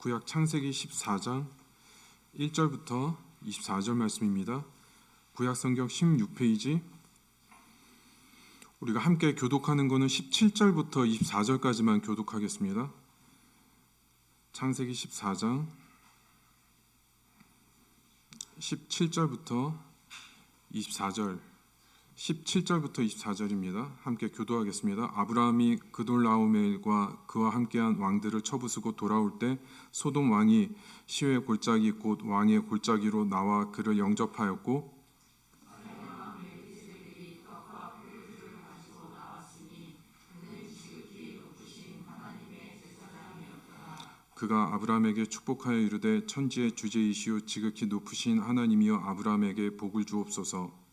구약 창세기 14장 1절부터 24절 말씀입니다. 구약 성경 16페이지. 우리가 함께 교독하는 것은 17절부터 24절까지만 교독하겠습니다. 창세기 14장 17절부터 24절 17절부터 24절입니다. 함께 교도하겠습니다. 아브라함이 그돌라오멜과 그와 함께한 왕들을 쳐부수고 돌아올 때 소돔 왕이 시외 골짜기 곧 왕의 골짜기로 나와 그를 영접하였고 그가 아브라함에게 축복하여 이르되 천지의 주제이시오 지극히 높으신 하나님이여 아브라함에게 복을 주옵소서.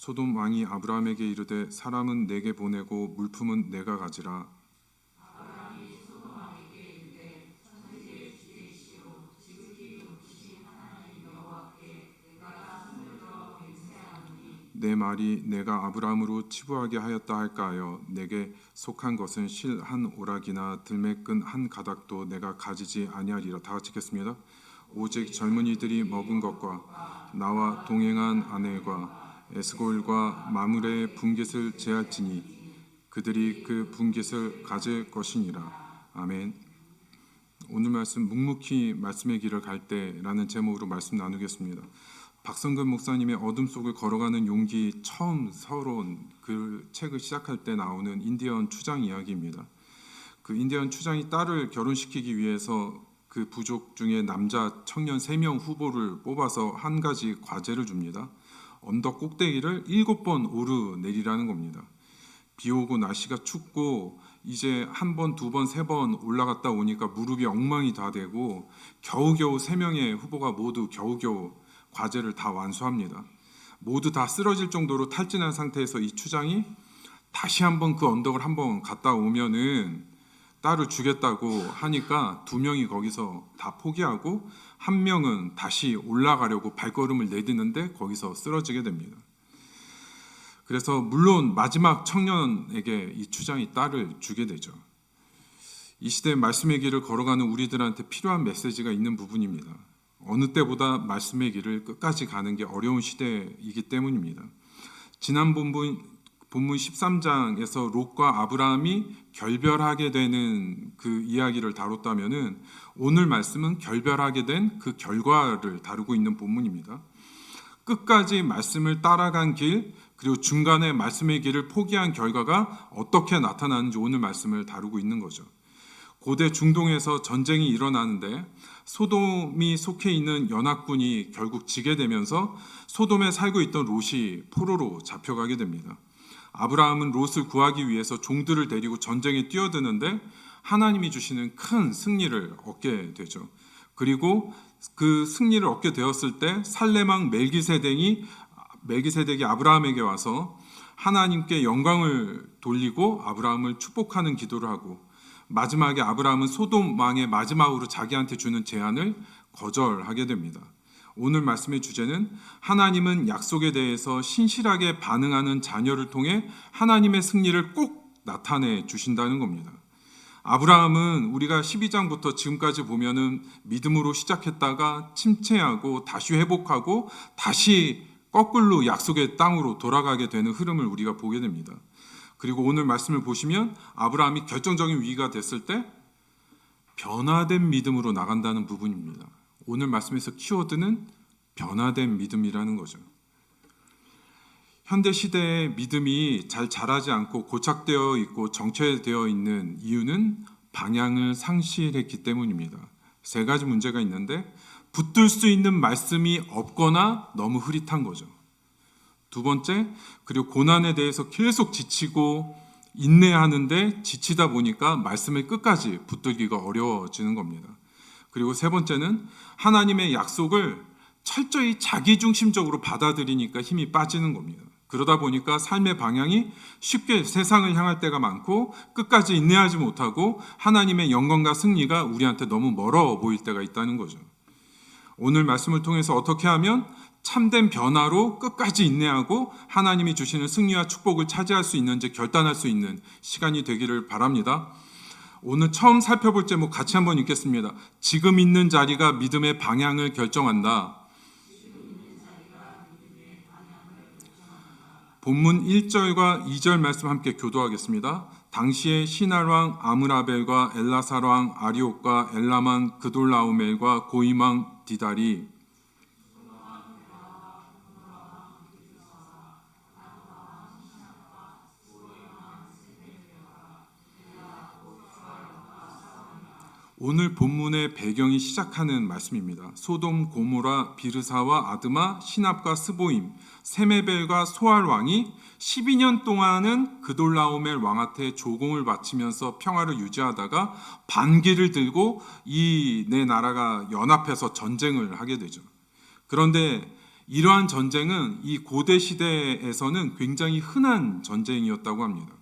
소돔 왕이 아브라함에게 이르되 사람은 내게 보내고 물품은 내가 가지라. 내 말이 내가 아브라함으로 치부하게 하였다 할까 하여 내게 속한 것은 실 한 오락이나 들매끈 한 가닥도 내가 가지지 아니하리라. 다 같이 읽겠습니다. 오직 젊은이들이 먹은 것과 나와 동행한 아내과 에스골과 마므레의 분깃을 제할지니 그들이 그 분깃을 가질 것이니라. 아멘. 오늘 말씀 묵묵히 말씀의 길을 갈 때라는 제목으로 말씀 나누겠습니다. 박성근 목사님의 어둠 속을 걸어가는 용기 처음 서론 그 책을 시작할 때 나오는 인디언 추장 이야기입니다. 그 인디언 추장이 딸을 결혼시키기 위해서 그 부족 중에 남자 청년 3명 후보를 뽑아서 한 가지 과제를 줍니다. 언덕 꼭대기를 7번 오르내리라는 겁니다. 비 오고 날씨가 춥고 이제 한 번, 두 번, 세 번 올라갔다 오니까 무릎이 엉망이 다 되고 겨우겨우 3명의 후보가 모두 겨우겨우 과제를 다 완수합니다. 모두 다 쓰러질 정도로 탈진한 상태에서 이 추장이 다시 한번 그 언덕을 한번 갔다 오면은 딸을 주겠다고 하니까 2명이 거기서 다 포기하고 1명은 다시 올라가려고 발걸음을 내딛는데 거기서 쓰러지게 됩니다. 그래서 물론 마지막 청년에게 이 추장이 딸을 주게 되죠. 이 시대 말씀의 길을 걸어가는 우리들한테 필요한 메시지가 있는 부분입니다. 어느 때보다 말씀의 길을 끝까지 가는 게 어려운 시대이기 때문입니다. 지난 본문 13장에서 롯과 아브라함이 결별하게 되는 그 이야기를 다뤘다면은 오늘 말씀은 결별하게 된 그 결과를 다루고 있는 본문입니다. 끝까지 말씀을 따라간 길 그리고 중간에 말씀의 길을 포기한 결과가 어떻게 나타나는지 오늘 말씀을 다루고 있는 거죠. 고대 중동에서 전쟁이 일어나는데 소돔이 속해 있는 연합군이 결국 지게 되면서 소돔에 살고 있던 롯이 포로로 잡혀가게 됩니다. 아브라함은 롯을 구하기 위해서 종들을 데리고 전쟁에 뛰어드는데 하나님이 주시는 큰 승리를 얻게 되죠. 그리고 그 승리를 얻게 되었을 때 살레망 멜기세덱이 아브라함에게 와서 하나님께 영광을 돌리고 아브라함을 축복하는 기도를 하고 마지막에 아브라함은 소돔 왕의 마지막으로 자기한테 주는 제안을 거절하게 됩니다. 오늘 말씀의 주제는 하나님은 약속에 대해서 신실하게 반응하는 자녀를 통해 하나님의 승리를 꼭 나타내 주신다는 겁니다. 아브라함은 우리가 12장부터 지금까지 보면은 믿음으로 시작했다가 침체하고 다시 회복하고 다시 거꾸로 약속의 땅으로 돌아가게 되는 흐름을 우리가 보게 됩니다. 그리고 오늘 말씀을 보시면 아브라함이 결정적인 위기가 됐을 때 변화된 믿음으로 나간다는 부분입니다. 오늘 말씀에서 키워드는 변화된 믿음이라는 거죠. 현대 시대의 믿음이 잘 자라지 않고 고착되어 있고 정체되어 있는 이유는 방향을 상실했기 때문입니다. 3가지 문제가 있는데 붙들 수 있는 말씀이 없거나 너무 흐릿한 거죠. 2번째, 그리고 고난에 대해서 계속 지치고 인내하는데 지치다 보니까 말씀을 끝까지 붙들기가 어려워지는 겁니다. 그리고 3번째는 하나님의 약속을 철저히 자기중심적으로 받아들이니까 힘이 빠지는 겁니다. 그러다 보니까 삶의 방향이 쉽게 세상을 향할 때가 많고 끝까지 인내하지 못하고 하나님의 영광과 승리가 우리한테 너무 멀어 보일 때가 있다는 거죠. 오늘 말씀을 통해서 어떻게 하면 참된 변화로 끝까지 인내하고 하나님이 주시는 승리와 축복을 차지할 수 있는지 결단할 수 있는 시간이 되기를 바랍니다. 오늘 처음 살펴볼 제목 같이 한번 읽겠습니다. 지금 있는 자리가 믿음의 방향을 결정한다. 본문 1절과 2절 말씀 함께 교도하겠습니다. 당시에 시날왕 아므라벨과 엘라사왕 아리옥과 엘라만 그돌라오멜과 고임왕 디달이 오늘 본문의 배경이 시작하는 말씀입니다. 소돔, 고모라, 비르사와 아드마, 시납과 스보임, 세메벨과 소알 왕이 12년 동안은 그돌라오멜 왕한테 조공을 바치면서 평화를 유지하다가 반기를 들고 이 네 나라가 연합해서 전쟁을 하게 되죠. 그런데 이러한 전쟁은 이 고대 시대에서는 굉장히 흔한 전쟁이었다고 합니다.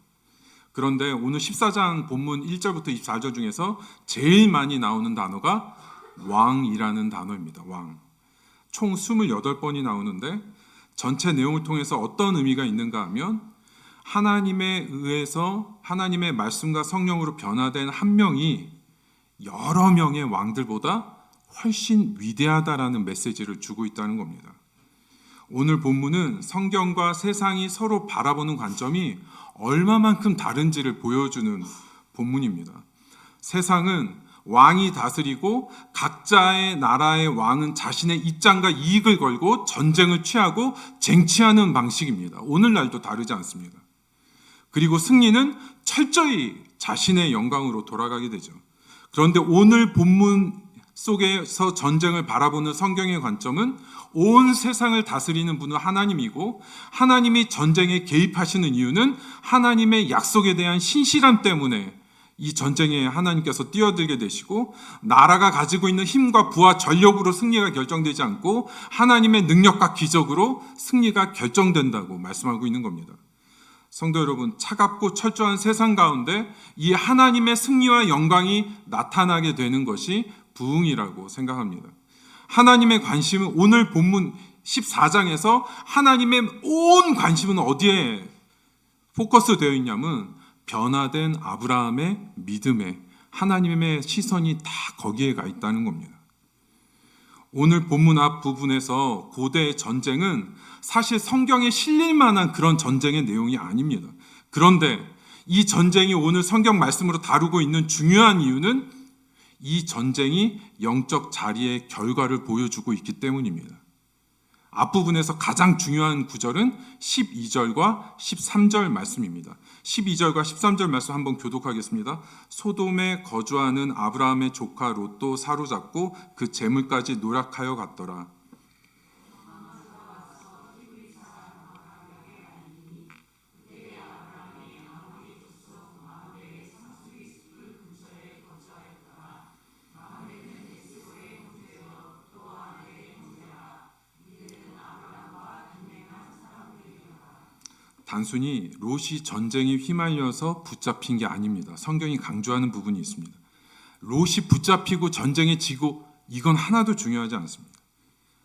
그런데 오늘 14장 본문 1절부터 24절 중에서 제일 많이 나오는 단어가 왕이라는 단어입니다. 왕. 총 28번이 나오는데 전체 내용을 통해서 어떤 의미가 있는가 하면 하나님에 의해서 하나님의 말씀과 성령으로 변화된 한 명이 여러 명의 왕들보다 훨씬 위대하다라는 메시지를 주고 있다는 겁니다. 오늘 본문은 성경과 세상이 서로 바라보는 관점이 얼마만큼 다른지를 보여주는 본문입니다. 세상은 왕이 다스리고 각자의 나라의 왕은 자신의 입장과 이익을 걸고 전쟁을 취하고 쟁취하는 방식입니다. 오늘날도 다르지 않습니다. 그리고 승리는 철저히 자신의 영광으로 돌아가게 되죠. 그런데 오늘 본문 속에서 전쟁을 바라보는 성경의 관점은 온 세상을 다스리는 분은 하나님이고 하나님이 전쟁에 개입하시는 이유는 하나님의 약속에 대한 신실함 때문에 이 전쟁에 하나님께서 뛰어들게 되시고 나라가 가지고 있는 힘과 부와 전력으로 승리가 결정되지 않고 하나님의 능력과 기적으로 승리가 결정된다고 말씀하고 있는 겁니다. 성도 여러분, 차갑고 철저한 세상 가운데 이 하나님의 승리와 영광이 나타나게 되는 것이 부흥이라고 생각합니다. 하나님의 관심은 오늘 본문 14장에서 하나님의 온 관심은 어디에 포커스 되어 있냐면 변화된 아브라함의 믿음에 하나님의 시선이 다 거기에 가 있다는 겁니다. 오늘 본문 앞 부분에서 고대의 전쟁은 사실 성경에 실릴 만한 그런 전쟁의 내용이 아닙니다. 그런데 이 전쟁이 오늘 성경 말씀으로 다루고 있는 중요한 이유는 이 전쟁이 영적 자리의 결과를 보여주고 있기 때문입니다. 앞부분에서 가장 중요한 구절은 12절과 13절 말씀입니다. 12절과 13절 말씀 한번 교독하겠습니다. 소돔에 거주하는 아브라함의 조카 롯도 사로잡고 그 재물까지 노략하여 갔더라. 단순히 롯이 전쟁에 휘말려서 붙잡힌 게 아닙니다. 성경이 강조하는 부분이 있습니다. 롯이 붙잡히고 전쟁에 지고 이건 하나도 중요하지 않습니다.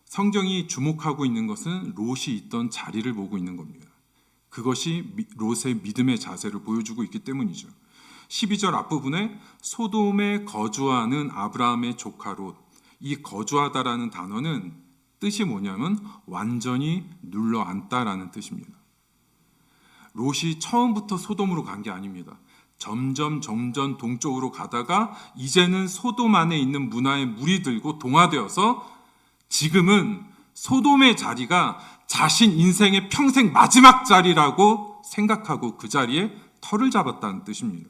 성경이 주목하고 있는 것은 롯이 있던 자리를 보고 있는 겁니다. 그것이 롯의 믿음의 자세를 보여주고 있기 때문이죠. 12절 앞부분에 소돔에 거주하는 아브라함의 조카 롯, 이 거주하다라는 단어는 뜻이 뭐냐면 완전히 눌러앉다라는 뜻입니다. 롯이 처음부터 소돔으로 간 게 아닙니다. 점점 동쪽으로 가다가 이제는 소돔 안에 있는 문화에 물이 들고 동화되어서 지금은 소돔의 자리가 자신 인생의 평생 마지막 자리라고 생각하고 그 자리에 터를 잡았다는 뜻입니다.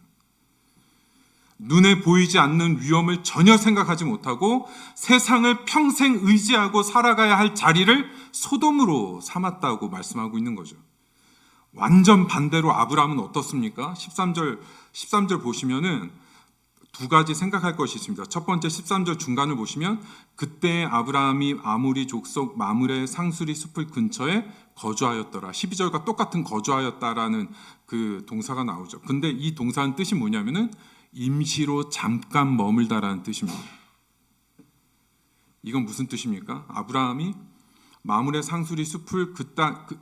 눈에 보이지 않는 위험을 전혀 생각하지 못하고 세상을 평생 의지하고 살아가야 할 자리를 소돔으로 삼았다고 말씀하고 있는 거죠. 완전 반대로 아브라함은 어떻습니까? 13절 보시면은 두 가지 생각할 것이 있습니다. 첫 번째 13절 중간을 보시면 그때 아브라함이 아모리 족속 마므레 상수리 숲을 근처에 거주하였더라. 12절과 똑같은 거주하였다라는 그 동사가 나오죠. 근데 이 동사는 뜻이 뭐냐면은 임시로 잠깐 머물다라는 뜻입니다. 이건 무슨 뜻입니까? 아브라함이 마물의 상수리 숲을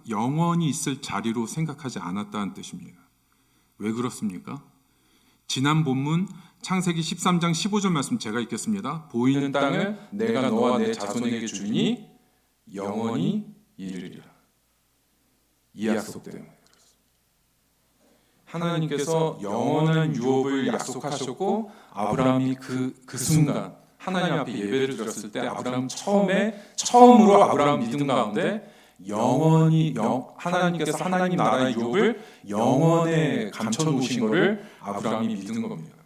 영원히 있을 자리로 생각하지 않았다는 뜻입니다. 왜 그렇습니까? 지난 본문 창세기 13장 15절 말씀 제가 읽겠습니다. 보이는 땅을 내가 너와 내 자손에게 주리니 영원히 이르리라. 이 약속 때문에 하나님께서 영원한 유업을 약속하셨고, 아브라함이 그 순간 하나님 앞에 예배를 드렸을 때 아브라함 처음으로 아브라함 믿음 가운데 영원히 하나님께서 하나님 나라의 유업을 영원에 감춰 놓으신 것을 아브라함이 믿은 겁니다.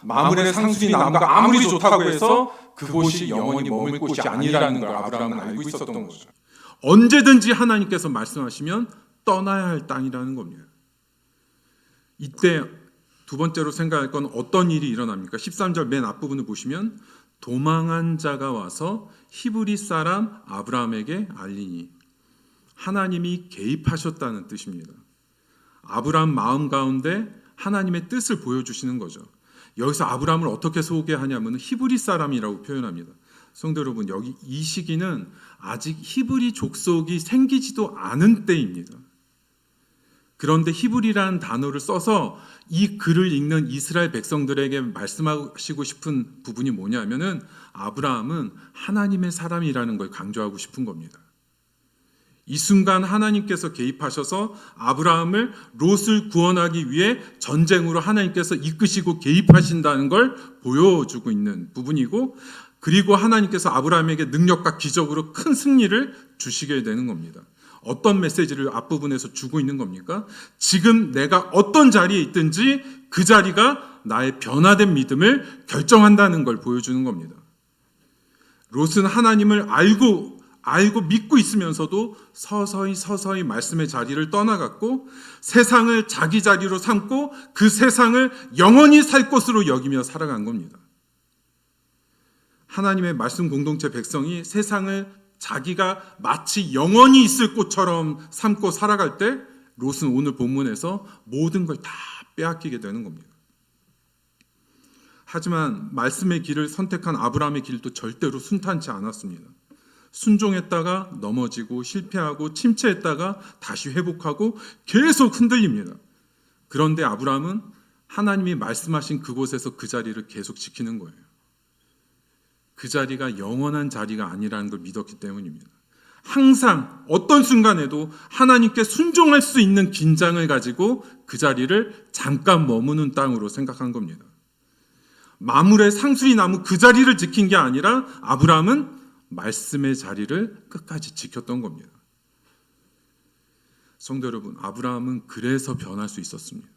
마물의 상수리 나무가 아무리 좋다고 해서 그곳이 영원히 머물 곳이 아니라는 걸 아브라함은 알고 있었던 거죠. 언제든지 하나님께서 말씀하시면 떠나야 할 땅이라는 겁니다. 이때 두 번째로 생각할 건 어떤 일이 일어납니까? 13절 맨 앞부분을 보시면 도망한 자가 와서 히브리 사람 아브라함에게 알리니, 하나님이 개입하셨다는 뜻입니다. 아브라함 마음 가운데 하나님의 뜻을 보여주시는 거죠. 여기서 아브라함을 어떻게 소개하냐면 히브리 사람이라고 표현합니다. 성도 여러분, 여기 이 시기는 아직 히브리 족속이 생기지도 않은 때입니다. 그런데 히브리라는 단어를 써서 이 글을 읽는 이스라엘 백성들에게 말씀하시고 싶은 부분이 뭐냐면은 아브라함은 하나님의 사람이라는 걸 강조하고 싶은 겁니다. 이 순간 하나님께서 개입하셔서 아브라함을 롯을 구원하기 위해 전쟁으로 하나님께서 이끄시고 개입하신다는 걸 보여주고 있는 부분이고, 그리고 하나님께서 아브라함에게 능력과 기적으로 큰 승리를 주시게 되는 겁니다. 어떤 메시지를 앞부분에서 주고 있는 겁니까? 지금 내가 어떤 자리에 있든지 그 자리가 나의 변화된 믿음을 결정한다는 걸 보여주는 겁니다. 롯은 하나님을 알고 믿고 있으면서도 서서히 말씀의 자리를 떠나갔고, 세상을 자기 자리로 삼고 그 세상을 영원히 살 것으로 여기며 살아간 겁니다. 하나님의 말씀 공동체 백성이 세상을 자기가 마치 영원히 있을 곳처럼 삼고 살아갈 때 롯은 오늘 본문에서 모든 걸 다 빼앗기게 되는 겁니다. 하지만 말씀의 길을 선택한 아브라함의 길도 절대로 순탄치 않았습니다. 순종했다가 넘어지고 실패하고 침체했다가 다시 회복하고 계속 흔들립니다. 그런데 아브라함은 하나님이 말씀하신 그곳에서 그 자리를 계속 지키는 거예요. 그 자리가 영원한 자리가 아니라는 걸 믿었기 때문입니다. 항상 어떤 순간에도 하나님께 순종할 수 있는 긴장을 가지고 그 자리를 잠깐 머무는 땅으로 생각한 겁니다. 마물의 상수리 나무 그 자리를 지킨 게 아니라 아브라함은 말씀의 자리를 끝까지 지켰던 겁니다. 성도 여러분, 아브라함은 그래서 변할 수 있었습니다.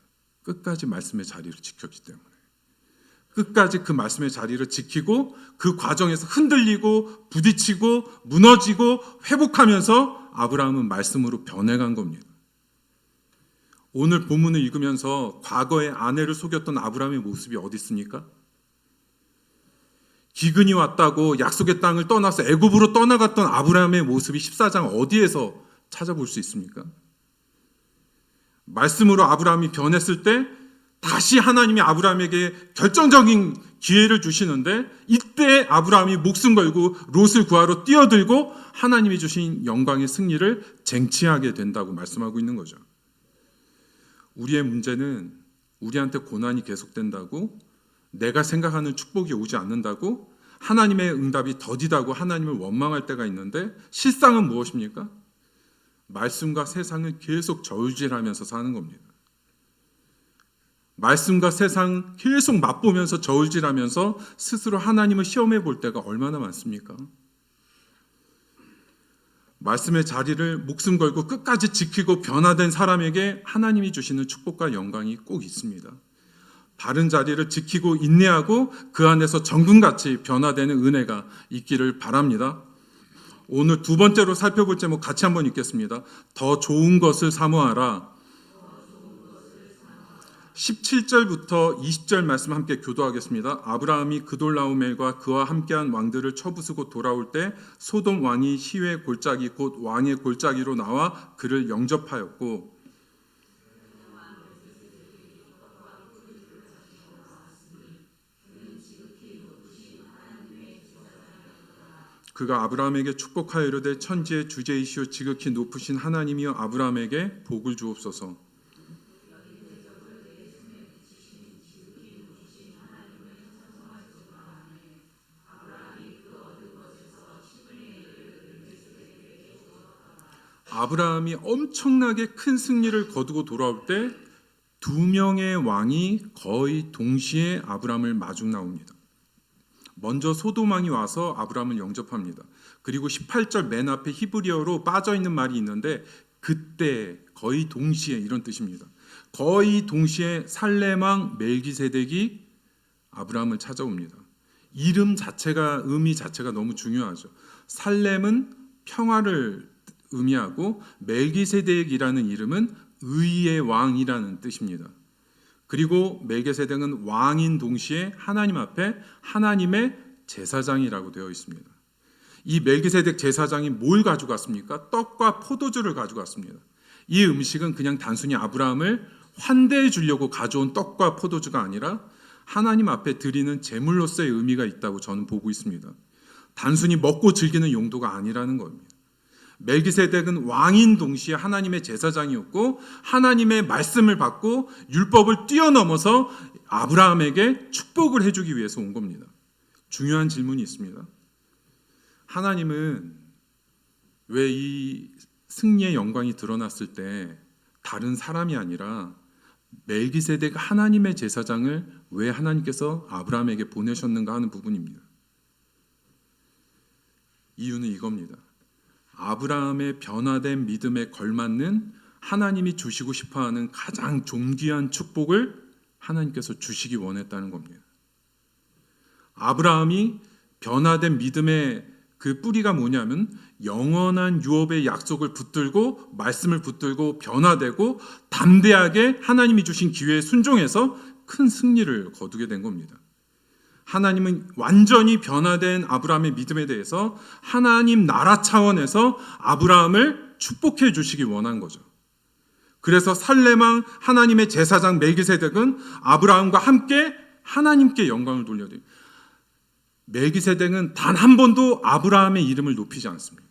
끝까지 말씀의 자리를 지켰기 때문에. 끝까지 그 말씀의 자리를 지키고 그 과정에서 흔들리고 부딪히고 무너지고 회복하면서 아브라함은 말씀으로 변해간 겁니다. 오늘 본문을 읽으면서 과거에 아내를 속였던 아브라함의 모습이 어디 있습니까? 기근이 왔다고 약속의 땅을 떠나서 애굽으로 떠나갔던 아브라함의 모습이 14장 어디에서 찾아볼 수 있습니까? 말씀으로 아브라함이 변했을 때 다시 하나님이 아브라함에게 결정적인 기회를 주시는데, 이때 아브라함이 목숨 걸고 롯을 구하러 뛰어들고 하나님이 주신 영광의 승리를 쟁취하게 된다고 말씀하고 있는 거죠. 우리의 문제는 우리한테 고난이 계속된다고, 내가 생각하는 축복이 오지 않는다고, 하나님의 응답이 더디다고 하나님을 원망할 때가 있는데, 실상은 무엇입니까? 말씀과 세상을 계속 저울질하면서 사는 겁니다. 말씀과 세상 계속 맛보면서 저울질하면서 스스로 하나님을 시험해 볼 때가 얼마나 많습니까? 말씀의 자리를 목숨 걸고 끝까지 지키고 변화된 사람에게 하나님이 주시는 축복과 영광이 꼭 있습니다. 바른 자리를 지키고 인내하고 그 안에서 정금같이 변화되는 은혜가 있기를 바랍니다. 오늘 두 번째로 살펴볼 제목 같이 한번 읽겠습니다. 더 좋은 것을 사모하라. 17절부터 20절 말씀 함께 교도하겠습니다. 아브라함이 그돌라오멜과 그와 함께한 왕들을 쳐부수고 돌아올 때 소돔 왕이 시외 골짜기 곧 왕의 골짜기로 나와 그를 영접하였고, 그가 아브라함에게 축복하여 이르되 천지의 주제이시오 지극히 높으신 하나님이여 아브라함에게 복을 주옵소서. 아브라함이 엄청나게 큰 승리를 거두고 돌아올 때 두 명의 왕이 거의 동시에 아브라함을 마중 나옵니다. 먼저 소돔 왕이 와서 아브라함을 영접합니다. 그리고 18절 맨 앞에 히브리어로 빠져 있는 말이 있는데 그때 거의 동시에 이런 뜻입니다. 거의 동시에 살렘 왕 멜기세덱이 아브라함을 찾아옵니다. 이름 자체가 의미 자체가 너무 중요하죠. 살렘은 평화를 의미하고 멜기세덱이라는 이름은 의의 왕이라는 뜻입니다. 그리고 멜기세덱은 왕인 동시에 하나님 앞에 하나님의 제사장이라고 되어 있습니다. 이 멜기세덱 제사장이 뭘 가져갔습니까? 떡과 포도주를 가져갔습니다. 이 음식은 그냥 단순히 아브라함을 환대해 주려고 가져온 떡과 포도주가 아니라 하나님 앞에 드리는 제물로서의 의미가 있다고 저는 보고 있습니다. 단순히 먹고 즐기는 용도가 아니라는 겁니다. 멜기세덱은 왕인 동시에 하나님의 제사장이었고 하나님의 말씀을 받고 율법을 뛰어넘어서 아브라함에게 축복을 해주기 위해서 온 겁니다. 중요한 질문이 있습니다. 하나님은 왜 이 승리의 영광이 드러났을 때 다른 사람이 아니라 멜기세덱 하나님의 제사장을 왜 하나님께서 아브라함에게 보내셨는가 하는 부분입니다. 이유는 이겁니다. 아브라함의 변화된 믿음에 걸맞는 하나님이 주시고 싶어하는 가장 존귀한 축복을 하나님께서 주시기 원했다는 겁니다. 아브라함이 변화된 믿음의 그 뿌리가 뭐냐면 영원한 유업의 약속을 붙들고 말씀을 붙들고 변화되고 담대하게 하나님이 주신 기회에 순종해서 큰 승리를 거두게 된 겁니다. 하나님은 완전히 변화된 아브라함의 믿음에 대해서 하나님 나라 차원에서 아브라함을 축복해 주시기 원한 거죠. 그래서 살렘 왕 하나님의 제사장 멜기세덱은 아브라함과 함께 하나님께 영광을 돌려드립니다. 멜기세덱은 단 한 번도 아브라함의 이름을 높이지 않습니다.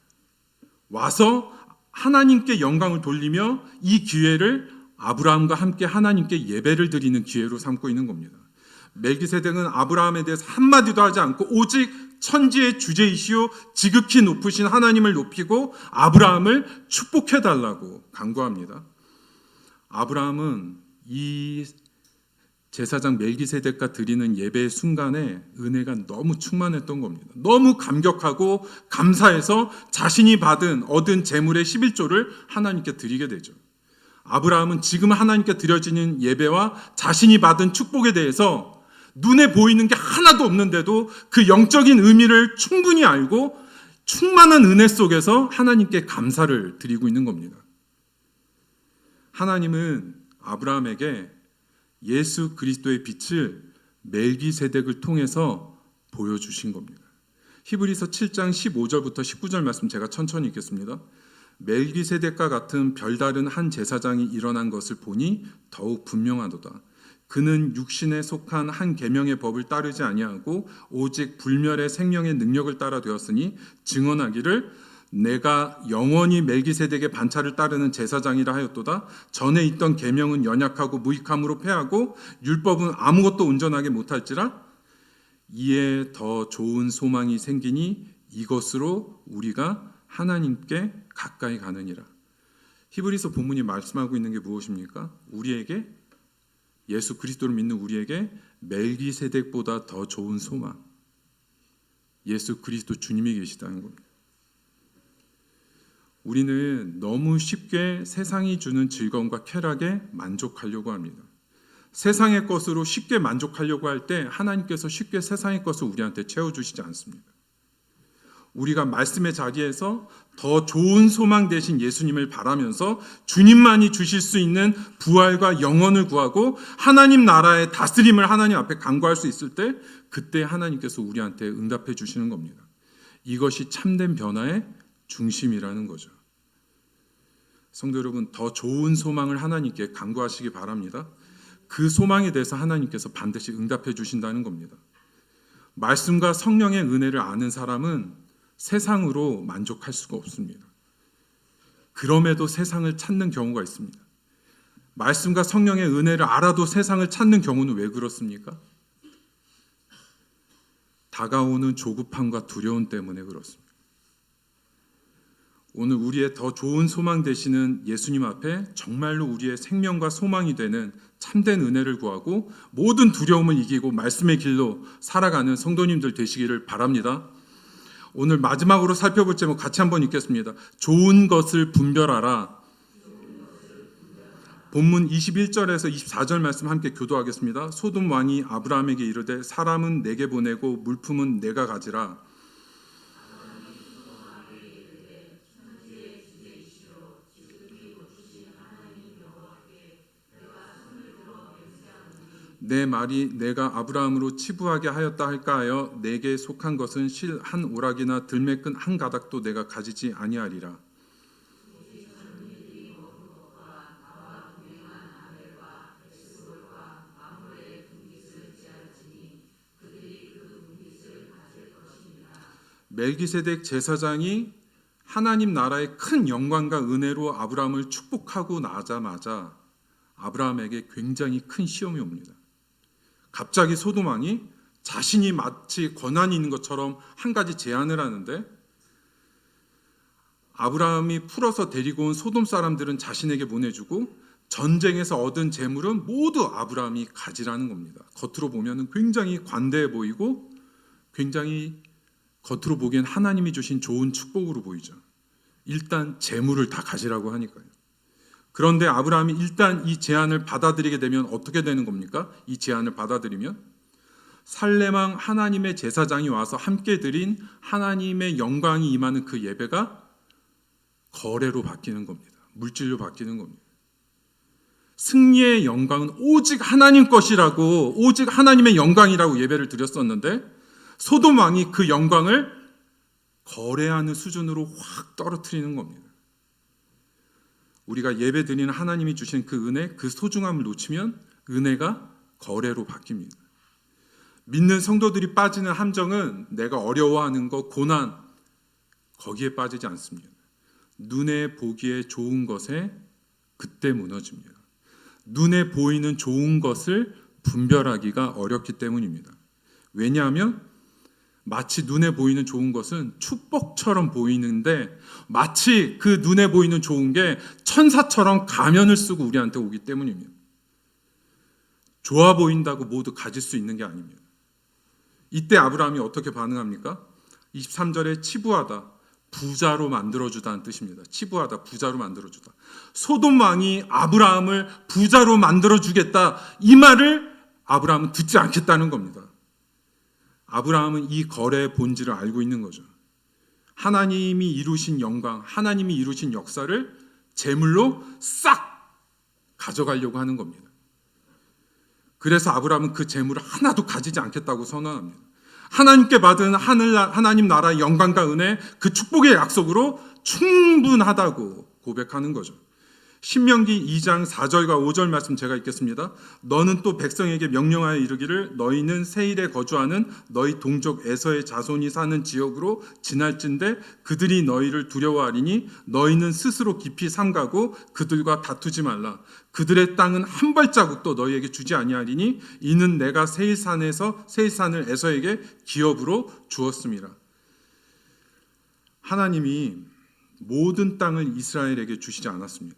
와서 하나님께 영광을 돌리며 이 기회를 아브라함과 함께 하나님께 예배를 드리는 기회로 삼고 있는 겁니다. 멜기세덱은 아브라함에 대해서 한마디도 하지 않고 오직 천지의 주제이시오 지극히 높으신 하나님을 높이고 아브라함을 축복해달라고 간구합니다. 아브라함은 이 제사장 멜기세덱과 드리는 예배의 순간에 은혜가 너무 충만했던 겁니다. 너무 감격하고 감사해서 자신이 얻은 재물의 11조를 하나님께 드리게 되죠. 아브라함은 지금 하나님께 드려지는 예배와 자신이 받은 축복에 대해서 눈에 보이는 게 하나도 없는데도 그 영적인 의미를 충분히 알고 충만한 은혜 속에서 하나님께 감사를 드리고 있는 겁니다. 하나님은 아브라함에게 예수 그리스도의 빛을 멜기세덱을 통해서 보여주신 겁니다. 히브리서 7장 15절부터 19절 말씀 제가 천천히 읽겠습니다. 멜기세덱과 같은 별다른 한 제사장이 일어난 것을 보니 더욱 분명하도다. 그는 육신에 속한 한 계명의 법을 따르지 아니하고 오직 불멸의 생명의 능력을 따라 되었으니 증언하기를 내가 영원히 멜기세덱의 반차를 따르는 제사장이라 하였도다. 전에 있던 계명은 연약하고 무익함으로 패하고 율법은 아무것도 온전하게 못할지라 이에 더 좋은 소망이 생기니 이것으로 우리가 하나님께 가까이 가느니라. 히브리서 본문이 말씀하고 있는 게 무엇입니까? 우리에게 예수 그리스도를 믿는 우리에게 멜기세덱보다 더 좋은 소망, 예수 그리스도 주님이 계시다는 겁니다. 우리는 너무 쉽게 세상이 주는 즐거움과 쾌락에 만족하려고 합니다. 세상의 것으로 쉽게 만족하려고 할 때 하나님께서 쉽게 세상의 것을 우리한테 채워주시지 않습니다. 우리가 말씀의 자리에서 더 좋은 소망 되신 예수님을 바라면서 주님만이 주실 수 있는 부활과 영원을 구하고 하나님 나라의 다스림을 하나님 앞에 간구할 수 있을 때 그때 하나님께서 우리한테 응답해 주시는 겁니다. 이것이 참된 변화의 중심이라는 거죠. 성도 여러분, 더 좋은 소망을 하나님께 간구하시기 바랍니다. 그 소망에 대해서 하나님께서 반드시 응답해 주신다는 겁니다. 말씀과 성령의 은혜를 아는 사람은 세상으로 만족할 수가 없습니다. 그럼에도 세상을 찾는 경우가 있습니다. 말씀과 성령의 은혜를 알아도 세상을 찾는 경우는 왜 그렇습니까? 다가오는 조급함과 두려움 때문에 그렇습니다. 오늘 우리의 더 좋은 소망 되시는 예수님 앞에 정말로 우리의 생명과 소망이 되는 참된 은혜를 구하고 모든 두려움을 이기고 말씀의 길로 살아가는 성도님들 되시기를 바랍니다. 오늘 마지막으로 살펴볼 제목 같이 한번 읽겠습니다. 좋은 것을 분별하라. 본문 21절에서 24절 말씀 함께 교도하겠습니다. 소돔 왕이 아브라함에게 이르되 사람은 내게 보내고 물품은 내가 가지라. 내 말이 내가 아브라함으로 치부하게 하였다 할까 하여 내게 속한 것은 실 한 오락이나 들매끈 한 가닥도 내가 가지지 아니하리라. 멜기세덱 제사장이 하나님 나라의 큰 영광과 은혜로 아브라함을 축복하고 나자마자 아브라함에게 굉장히 큰 시험이 옵니다. 갑자기 소돔 왕이 자신이 마치 권한이 있는 것처럼 한 가지 제안을 하는데 아브라함이 풀어서 데리고 온 소돔 사람들은 자신에게 보내주고 전쟁에서 얻은 재물은 모두 아브라함이 가지라는 겁니다. 겉으로 보면 굉장히 관대해 보이고 굉장히 겉으로 보기엔 하나님이 주신 좋은 축복으로 보이죠. 일단 재물을 다 가지라고 하니까요. 그런데 아브라함이 일단 이 제안을 받아들이게 되면 어떻게 되는 겁니까? 이 제안을 받아들이면 살레망 하나님의 제사장이 와서 함께 드린 하나님의 영광이 임하는 그 예배가 거래로 바뀌는 겁니다. 물질로 바뀌는 겁니다. 승리의 영광은 오직 하나님 것이라고, 오직 하나님의 영광이라고 예배를 드렸었는데 소돔 왕이 그 영광을 거래하는 수준으로 확 떨어뜨리는 겁니다. 우리가 예배 드리는 하나님이 주신 그 은혜, 그 소중함을 놓치면 은혜가 거래로 바뀝니다. 믿는 성도들이 빠지는 함정은 내가 어려워하는 것, 고난, 거기에 빠지지 않습니다. 눈에 보기에 좋은 것에 그때 무너집니다. 눈에 보이는 좋은 것을 분별하기가 어렵기 때문입니다. 왜냐하면 마치 눈에 보이는 좋은 것은 축복처럼 보이는데 마치 그 눈에 보이는 좋은 게 천사처럼 가면을 쓰고 우리한테 오기 때문입니다. 좋아 보인다고 모두 가질 수 있는 게 아닙니다. 이때 아브라함이 어떻게 반응합니까? 23절에 치부하다, 부자로 만들어주다는 뜻입니다. 치부하다, 부자로 만들어주다. 소돔 왕이 아브라함을 부자로 만들어주겠다, 이 말을 아브라함은 듣지 않겠다는 겁니다. 아브라함은 이 거래의 본질을 알고 있는 거죠. 하나님이 이루신 영광, 하나님이 이루신 역사를 제물로 싹 가져가려고 하는 겁니다. 그래서 아브라함은 그 제물을 하나도 가지지 않겠다고 선언합니다. 하나님께 받은 하나님 나라의 영광과 은혜, 그 축복의 약속으로 충분하다고 고백하는 거죠. 신명기 2장 4절과 5절 말씀 제가 읽겠습니다. 너는 또 백성에게 명령하여 이르기를 너희는 세일에 거주하는 너희 동족 에서의 자손이 사는 지역으로 지날진대 그들이 너희를 두려워하리니 너희는 스스로 깊이 삼가고 그들과 다투지 말라. 그들의 땅은 한 발자국도 너희에게 주지 아니하리니 이는 내가 세일산을 에서에게 기업으로 주었습니다. 하나님이 모든 땅을 이스라엘에게 주시지 않았습니다.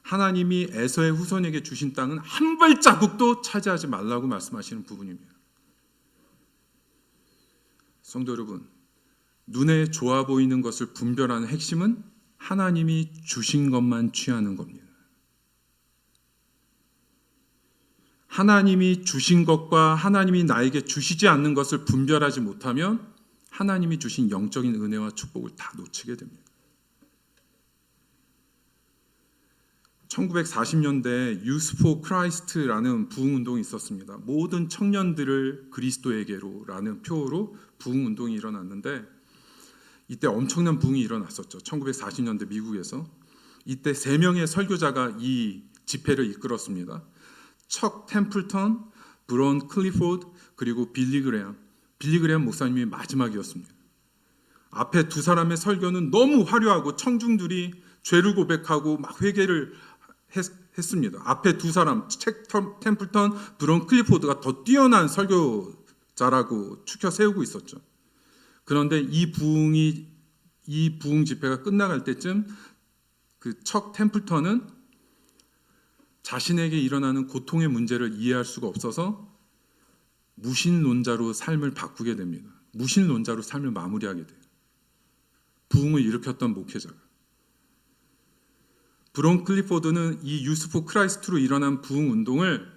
하나님이 에서의 후손에게 주신 땅은 한 발자국도 차지하지 말라고 말씀하시는 부분입니다. 성도 여러분, 눈에 좋아 보이는 것을 분별하는 핵심은 하나님이 주신 것만 취하는 겁니다. 하나님이 주신 것과 하나님이 나에게 주시지 않는 것을 분별하지 못하면 하나님이 주신 영적인 은혜와 축복을 다 놓치게 됩니다. 1940년대 Youth for Christ라는 부흥운동이 있었습니다. 모든 청년들을 그리스도에게로라는 표어로 부흥운동이 일어났는데 이때 엄청난 부흥이 일어났었죠. 1940년대 미국에서. 이때 3명의 설교자가 이 집회를 이끌었습니다. 척 템플턴, 브론 클리포드, 그리고 빌리 그레엄. 빌리 그레엄 목사님이 마지막이었습니다. 앞에 두 사람의 설교는 너무 화려하고 청중들이 죄를 고백하고 막 회개를 했습니다. 앞에 두 사람, 책 템플턴, 브론 클리포드가 더 뛰어난 설교자라고 추켜 세우고 있었죠. 그런데 이 부흥 집회가 끝나갈 때쯤 그 척 템플턴은 자신에게 일어나는 고통의 문제를 이해할 수가 없어서 무신론자로 삶을 바꾸게 됩니다. 무신론자로 삶을 마무리하게 돼요. 부흥을 일으켰던 목회자가. 브론 클리포드는 이 유스 포 크라이스트로 일어난 부흥 운동을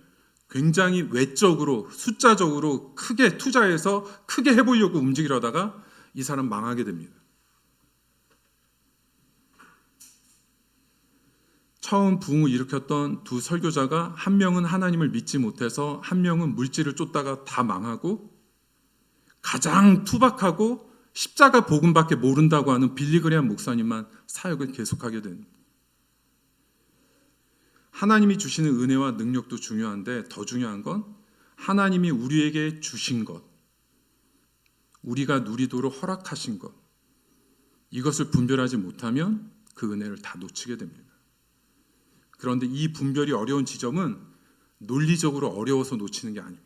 굉장히 외적으로 숫자적으로 크게 투자해서 크게 해보려고 움직이려다가 이 사람 망하게 됩니다. 처음 부흥을 일으켰던 두 설교자가 한 명은 하나님을 믿지 못해서 한 명은 물질을 쫓다가 다 망하고 가장 투박하고 십자가 복음밖에 모른다고 하는 빌리그레함 목사님만 사역을 계속하게 됩니다. 하나님이 주시는 은혜와 능력도 중요한데 더 중요한 건 하나님이 우리에게 주신 것, 우리가 누리도록 허락하신 것, 이것을 분별하지 못하면 그 은혜를 다 놓치게 됩니다. 그런데 이 분별이 어려운 지점은 논리적으로 어려워서 놓치는 게 아닙니다.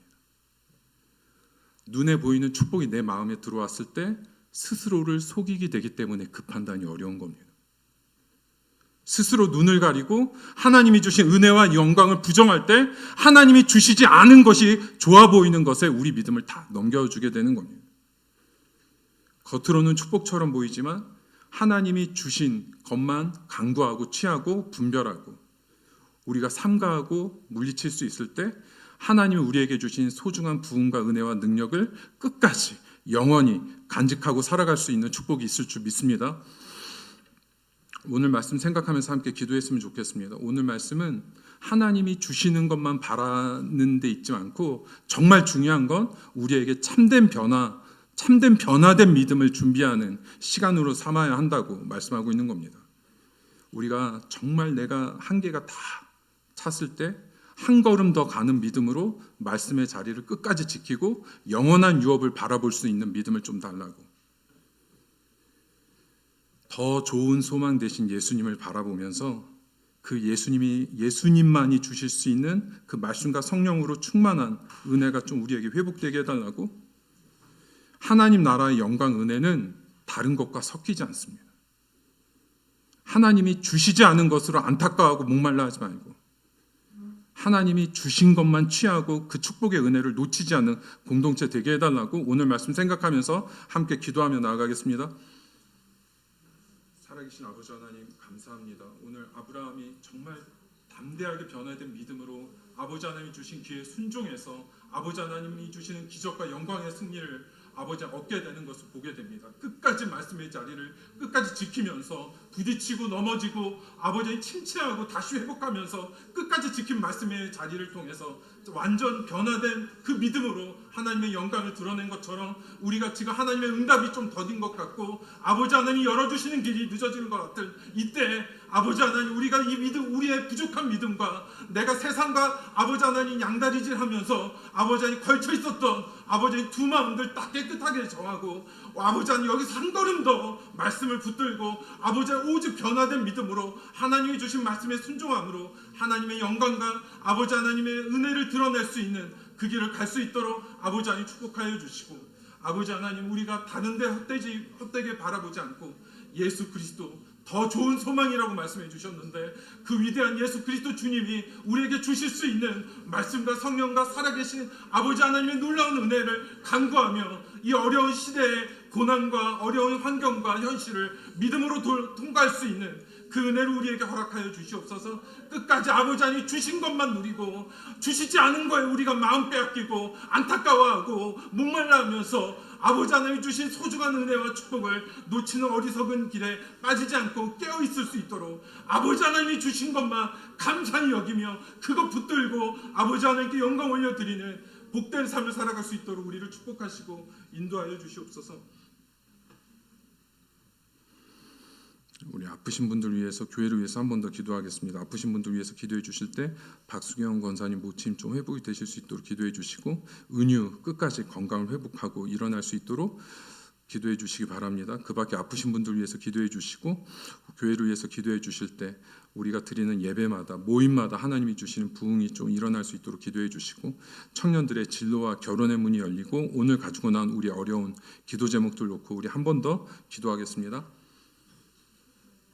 눈에 보이는 축복이 내 마음에 들어왔을 때 스스로를 속이게 되기 때문에 그 판단이 어려운 겁니다. 스스로 눈을 가리고 하나님이 주신 은혜와 영광을 부정할 때 하나님이 주시지 않은 것이 좋아 보이는 것에 우리 믿음을 다 넘겨주게 되는 겁니다. 겉으로는 축복처럼 보이지만 하나님이 주신 것만 간구하고 취하고 분별하고 우리가 삼가하고 물리칠 수 있을 때 하나님이 우리에게 주신 소중한 부흥과 은혜와 능력을 끝까지 영원히 간직하고 살아갈 수 있는 축복이 있을 줄 믿습니다. 오늘 말씀 생각하면서 함께 기도했으면 좋겠습니다. 오늘 말씀은 하나님이 주시는 것만 바라는 데 있지 않고 정말 중요한 건 우리에게 참된 변화된 믿음을 준비하는 시간으로 삼아야 한다고 말씀하고 있는 겁니다. 우리가 정말 내가 한계가 다 찼을 때 한 걸음 더 가는 믿음으로 말씀의 자리를 끝까지 지키고 영원한 유업을 바라볼 수 있는 믿음을 좀 달라고. 더 좋은 소망 되신 예수님을 바라보면서 그 예수님만이 주실 수 있는 그 말씀과 성령으로 충만한 은혜가 좀 우리에게 회복되게 해달라고. 하나님 나라의 영광 은혜는 다른 것과 섞이지 않습니다. 하나님이 주시지 않은 것으로 안타까워하고 목말라 하지 말고 하나님이 주신 것만 취하고 그 축복의 은혜를 놓치지 않는 공동체 되게 해달라고 오늘 말씀 생각하면서 함께 기도하며 나아가겠습니다. 살아계신 아버지 하나님 감사합니다. 오늘 아브라함이 정말 담대하게 변화된 믿음으로 아버지 하나님이 주신 기회에 순종해서 아버지 하나님이 주시는 기적과 영광의 승리를 아버지 얻게 되는 것을 보게 됩니다. 끝까지 말씀의 자리를 끝까지 지키면서 부딪히고 넘어지고 아버지 침체하고 다시 회복하면서 끝까지 지킨 말씀의 자리를 통해서 완전 변화된 그 믿음으로 하나님의 영광을 드러낸 것처럼 우리가 지금 하나님의 응답이 좀 더딘 것 같고 아버지 하나님이 열어주시는 길이 늦어지는 것 같은 이때 아버지 하나님 우리가 이 믿음 우리의 부족한 믿음과 내가 세상과 아버지 하나님 양다리질하면서 아버지 하나님 걸쳐 있었던 아버지 하나님 두 마음들 딱 깨끗하게 정하고 아버지 하나님 여기서 한 걸음 더 말씀을 붙들고 아버지 하나님 오직 변화된 믿음으로 하나님이 주신 말씀에 순종함으로 하나님의 영광과 아버지 하나님의 은혜를 드러낼 수 있는 그 길을 갈 수 있도록 아버지 하나님 축복하여 주시고 아버지 하나님 우리가 다른 데 헛되게 바라보지 않고 예수 그리스도 더 좋은 소망이라고 말씀해 주셨는데 그 위대한 예수 그리스도 주님이 우리에게 주실 수 있는 말씀과 성령과 살아계신 아버지 하나님의 놀라운 은혜를 간구하며 이 어려운 시대의 고난과 어려운 환경과 현실을 믿음으로 통과할 수 있는 그 은혜를 우리에게 허락하여 주시옵소서. 끝까지 아버지 하나님 주신 것만 누리고 주시지 않은 거에 우리가 마음 빼앗기고 안타까워하고 목말라하면서 아버지 하나님이 주신 소중한 은혜와 축복을 놓치는 어리석은 길에 빠지지 않고 깨어있을 수 있도록 아버지 하나님이 주신 것만 감사히 여기며 그거 붙들고 아버지 하나님께 영광 올려드리는 복된 삶을 살아갈 수 있도록 우리를 축복하시고 인도하여 주시옵소서. 우리 아프신 분들 위해서 교회를 위해서 한 번 더 기도하겠습니다. 아프신 분들 위해서 기도해 주실 때 박수경 권사님 모침 좀 회복이 되실 수 있도록 기도해 주시고 은유 끝까지 건강을 회복하고 일어날 수 있도록 기도해 주시기 바랍니다. 그 밖에 아프신 분들 위해서 기도해 주시고 교회를 위해서 기도해 주실 때 우리가 드리는 예배마다 모임마다 하나님이 주시는 부흥이 좀 일어날 수 있도록 기도해 주시고 청년들의 진로와 결혼의 문이 열리고 오늘 가지고 나온 우리 어려운 기도 제목들 놓고 우리 한 번 더 기도하겠습니다.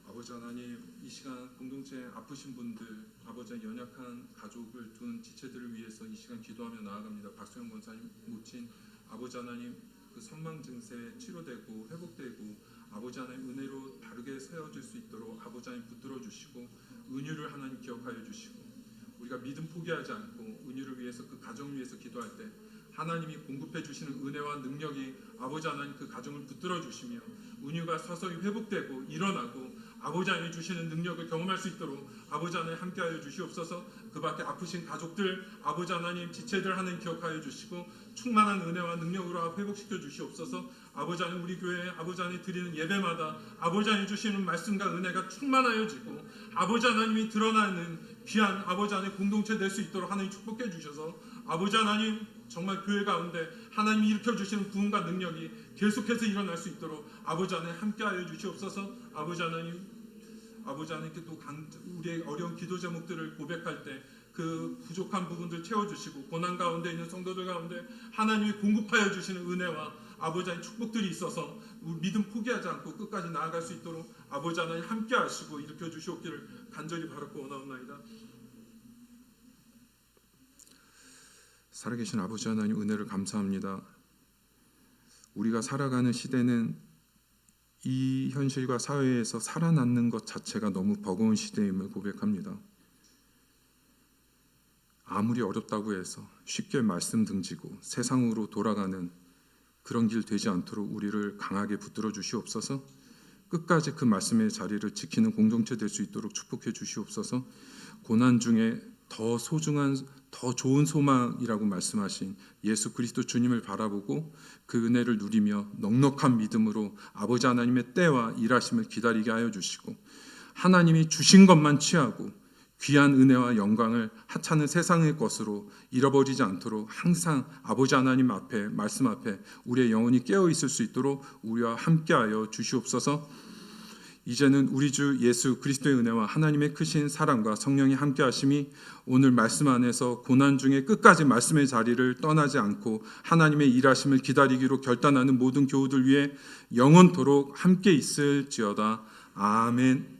아버지 하나님, 이 시간 공동체 아프신 분들, 아버지 연약한 가족을 둔 지체들을 위해서 이 시간 기도하며 나아갑니다. 박수영 권사님 모친 아버지 하나님, 그 선망 증세 치료되고 회복되고 아버지 하나님 은혜로 바르게 세워질 수 있도록 아버지 하나님 붙들어 주시고 은유를 하나님 기억하여 주시고 우리가 믿음 포기하지 않고 은유를 위해서 그 가정을 위해서 기도할 때 하나님이 공급해 주시는 은혜와 능력이 아버지 하나님 그 가정을 붙들어 주시며 은유가 서서히 회복되고 일어나고 아버지 하나님 주시는 능력을 경험할 수 있도록 아버지 하나님 함께하여 주시옵소서. 그 밖에 아프신 가족들 아버지 하나님 지체들 하나님 기억하여 주시고 충만한 은혜와 능력으로 회복시켜 주시옵소서. 아버지 하나님 우리 교회 아버지 하나님 드리는 예배마다 아버지 하나님 주시는 말씀과 은혜가 충만하여지고 아버지 하나님이 드러나는 귀한 아버지 하나님 공동체 될 수 있도록 하나님 축복해 주셔서 아버지 하나님 정말 교회 가운데 하나님이 일으켜 주시는 부흥과 능력이 계속해서 일어날 수 있도록 아버지 하나님 함께하여 주시옵소서. 아버지 하나님께 또 우리의 어려운 기도 제목들을 고백할 때 그 부족한 부분들 채워주시고 고난 가운데 있는 성도들 가운데 하나님이 공급하여 주시는 은혜와 아버지 하나님 축복들이 있어서 우리 믿음 포기하지 않고 끝까지 나아갈 수 있도록 아버지 하나님 함께하시고 일으켜 주시옵기를 간절히 바라고 원하옵나이다. 살아계신 아버지 하나님 은혜를 감사합니다. 우리가 살아가는 시대는 이 현실과 사회에서 살아남는 것 자체가 너무 버거운 시대임을 고백합니다. 아무리 어렵다고 해서 쉽게 말씀 등지고 세상으로 돌아가는 그런 길 되지 않도록 우리를 강하게 붙들어 주시옵소서. 끝까지 그 말씀의 자리를 지키는 공동체 될 수 있도록 축복해 주시옵소서. 고난 중에 더 소중한 더 좋은 소망이라고 말씀하신 예수 그리스도 주님을 바라보고 그 은혜를 누리며 넉넉한 믿음으로 아버지 하나님의 때와 일하심을 기다리게 하여 주시고 하나님이 주신 것만 취하고 귀한 은혜와 영광을 하찮은 세상의 것으로 잃어버리지 않도록 항상 아버지 하나님 앞에 말씀 앞에 우리의 영혼이 깨어 있을 수 있도록 우리와 함께하여 주시옵소서. 이제는 우리 주 예수 그리스도의 은혜와 하나님의 크신 사랑과 성령의 함께하심이 오늘 말씀 안에서 고난 중에 끝까지 말씀의 자리를 떠나지 않고 하나님의 일하심을 기다리기로 결단하는 모든 교우들 위해 영원토록 함께 있을지어다. 아멘.